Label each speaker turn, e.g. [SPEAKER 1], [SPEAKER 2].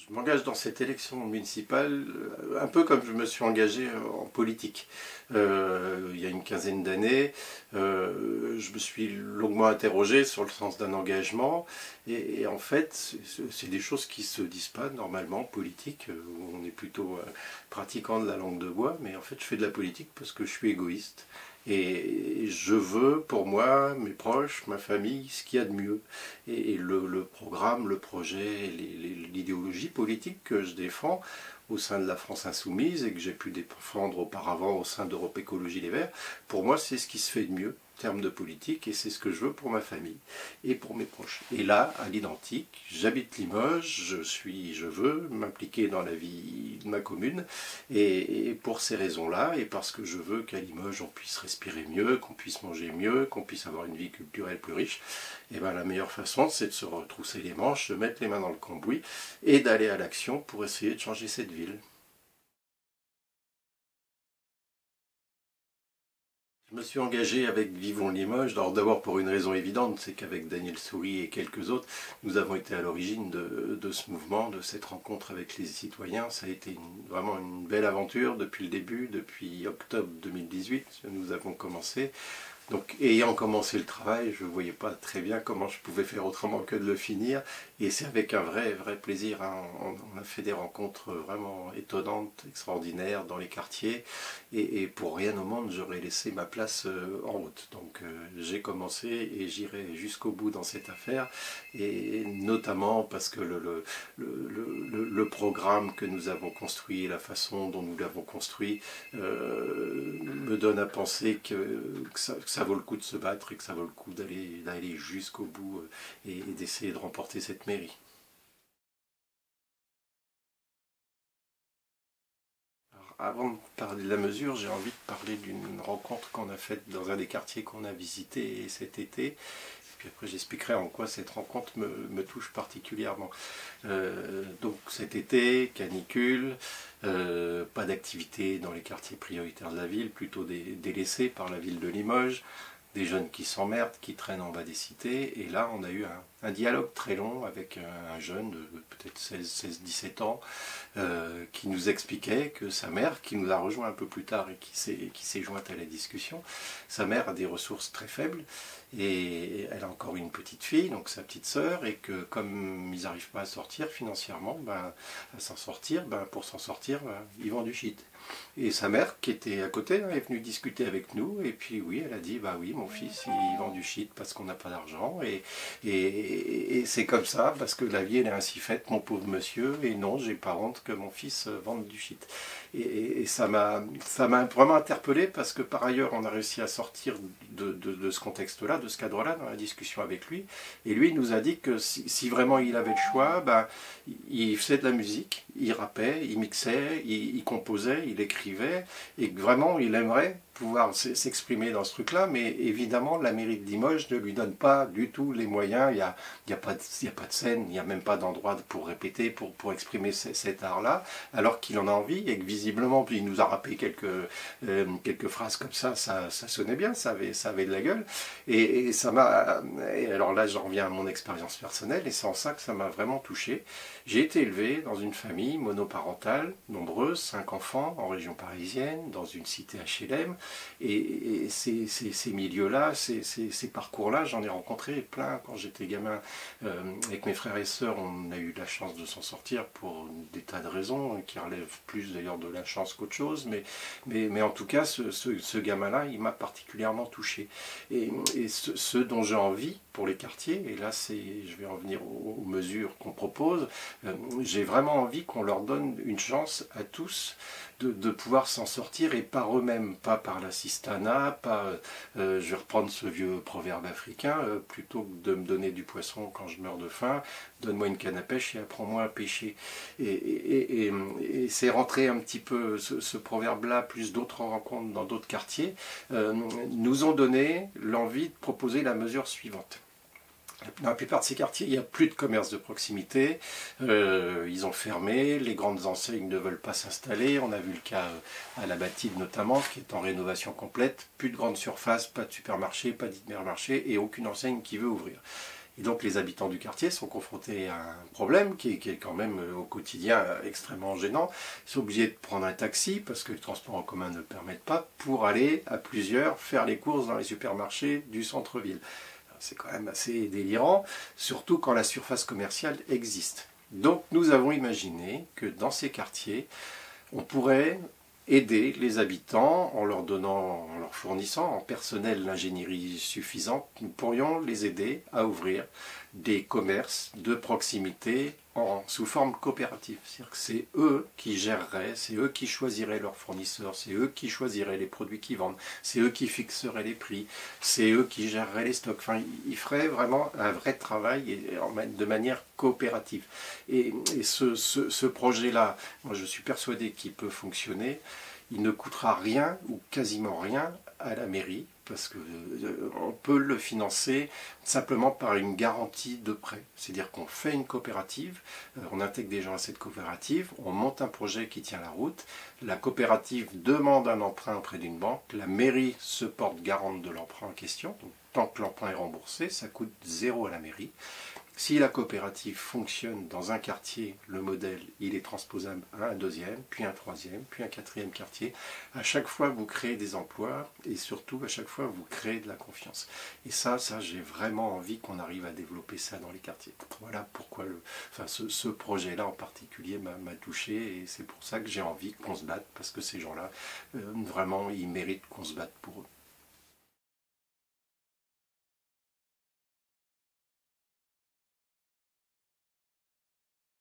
[SPEAKER 1] Je m'engage dans cette élection municipale un peu comme je me suis engagé en politique. Il y a une quinzaine d'années, je me suis longuement interrogé sur le sens d'un engagement et en fait, c'est des choses qui ne se disent pas normalement en politique, où on est plutôt pratiquant de la langue de bois, mais en fait je fais de la politique parce que je suis égoïste. Et je veux pour moi, mes proches, ma famille, ce qu'il y a de mieux. Et le programme, le projet, l'idéologie politique que je défends au sein de la France Insoumise et que j'ai pu défendre auparavant au sein d'Europe Écologie Les Verts, pour moi c'est ce qui se fait de mieux en termes de politique et c'est ce que je veux pour ma famille et pour mes proches. Et là, à l'identique, j'habite Limoges, je veux m'impliquer dans la vie de ma commune et pour ces raisons-là et parce que je veux qu'à Limoges on puisse respirer mieux, qu'on puisse manger mieux, qu'on puisse avoir une vie culturelle plus riche, et bien la meilleure façon c'est de se retrousser les manches, de mettre les mains dans le cambouis et d'aller à l'action pour essayer de changer cette ville. Je me suis engagé avec Vivons Limoges, d'abord pour une raison évidente, c'est qu'avec Daniel Souris et quelques autres, nous avons été à l'origine de ce mouvement, de cette rencontre avec les citoyens. Ça a été vraiment une belle aventure depuis le début, depuis octobre 2018, nous avons commencé. Donc, ayant commencé le travail, je ne voyais pas très bien comment je pouvais faire autrement que de le finir. Et c'est avec un vrai plaisir. Hein. On a fait des rencontres vraiment étonnantes, extraordinaires dans les quartiers. Et pour rien au monde, j'aurais laissé ma place en route. Donc j'ai commencé et j'irai jusqu'au bout dans cette affaire. Et notamment parce que le programme que nous avons construit, la façon dont nous l'avons construit, me donne à penser que ça vaut le coup de se battre et que ça vaut le coup d'aller jusqu'au bout et d'essayer de remporter cette mairie. Alors, avant de parler de la mesure, j'ai envie de parler d'une rencontre qu'on a faite dans un des quartiers qu'on a visité cet été. Puis après j'expliquerai en quoi cette rencontre me touche particulièrement. Donc cet été, canicule, pas d'activité dans les quartiers prioritaires de la ville, plutôt délaissés par la ville de Limoges, des jeunes qui s'emmerdent, qui traînent en bas des cités, et là on a eu un dialogue très long avec un jeune de peut-être 16-17 ans, qui nous expliquait que sa mère, qui nous a rejoint un peu plus tard et qui s'est jointe à la discussion, sa mère a des ressources très faibles, et elle a encore une petite fille, donc sa petite sœur, et que comme ils n'arrivent pas à sortir financièrement, pour s'en sortir, ils vendent du shit. Et sa mère, qui était à côté, est venue discuter avec nous, et puis oui, elle a dit, bah oui, mon fils, il vend du shit parce qu'on n'a pas d'argent, et c'est comme ça, parce que la vie, elle est ainsi faite, mon pauvre monsieur, et non, j'ai pas honte que mon fils vende du shit. Et ça m'a vraiment interpellé, parce que par ailleurs, on a réussi à sortir de ce contexte-là, de ce cadre-là, dans la discussion avec lui, et lui, il nous a dit que si vraiment il avait le choix, il faisait de la musique, il rappait, il mixait, il composait, il écrivait, et que vraiment, il aimerait pouvoir s'exprimer dans ce truc-là, mais évidemment, la mairie de Limoges ne lui donne pas du tout les moyens, il n'y a pas de scène, il n'y a même pas d'endroit pour répéter, pour exprimer cet art-là, alors qu'il en a envie, et que visiblement, puis il nous a rappelé quelques phrases comme ça sonnait bien, ça avait de la gueule, et ça m'a... Alors là, j'en reviens à mon expérience personnelle, et c'est en ça que ça m'a vraiment touché. J'ai été élevé dans une famille monoparentale, nombreuse, 5 enfants, en région parisienne, dans une cité HLM, et ces milieux-là, ces parcours-là, j'en ai rencontré plein quand j'étais gamin. Avec mes frères et sœurs, on a eu la chance de s'en sortir pour des tas de raisons, qui relèvent plus d'ailleurs de la chance qu'autre chose, mais en tout cas, ce gamin-là, il m'a particulièrement touché. Et ce dont j'ai envie pour les quartiers, et là je vais en venir aux mesures qu'on propose, j'ai vraiment envie qu'on leur donne une chance à tous de pouvoir s'en sortir, et par eux-mêmes, pas par l'assistanat, je vais reprendre ce vieux proverbe africain, plutôt que de me donner du poisson quand je meurs de faim, donne-moi une canne à pêche et apprends-moi à pêcher. Et c'est rentré un petit peu, ce proverbe-là, plus d'autres rencontres dans d'autres quartiers, nous ont donné l'envie de proposer la mesure suivante. Dans la plupart de ces quartiers, il n'y a plus de commerce de proximité, ils ont fermé, les grandes enseignes ne veulent pas s'installer, on a vu le cas à la Bâtide notamment, qui est en rénovation complète, plus de grandes surfaces, pas de supermarché, pas d'hypermarché et aucune enseigne qui veut ouvrir. Et donc les habitants du quartier sont confrontés à un problème qui est quand même au quotidien extrêmement gênant. Ils sont obligés de prendre un taxi parce que les transports en commun ne le permettent pas pour aller à plusieurs faire les courses dans les supermarchés du centre-ville. C'est quand même assez délirant, surtout quand la surface commerciale existe. Donc nous avons imaginé que dans ces quartiers, on pourrait aider les habitants en leur donnant, en leur fournissant en personnel l'ingénierie suffisante. Nous pourrions les aider à ouvrir des commerces de proximité sous forme coopérative. C'est-à-dire que c'est eux qui géreraient, c'est eux qui choisiraient leurs fournisseurs, c'est eux qui choisiraient les produits qu'ils vendent, c'est eux qui fixeraient les prix, c'est eux qui géreraient les stocks. Enfin, ils feraient vraiment un vrai travail de manière coopérative. Et ce projet-là, moi je suis persuadé qu'il peut fonctionner. Il ne coûtera rien ou quasiment rien à la mairie parce qu'on peut le financer simplement par une garantie de prêt. C'est-à-dire qu'on fait une coopérative, on intègre des gens à cette coopérative, on monte un projet qui tient la route, la coopérative demande un emprunt auprès d'une banque, la mairie se porte garante de l'emprunt en question, donc tant que l'emprunt est remboursé, ça coûte 0 à la mairie. Si la coopérative fonctionne dans un quartier, le modèle, il est transposable à un deuxième, puis un troisième, puis un quatrième quartier. À chaque fois, vous créez des emplois et surtout, à chaque fois, vous créez de la confiance. Et ça j'ai vraiment envie qu'on arrive à développer ça dans les quartiers. Voilà pourquoi ce projet-là en particulier m'a touché et c'est pour ça que j'ai envie qu'on se batte parce que ces gens-là, vraiment, ils méritent qu'on se batte pour eux.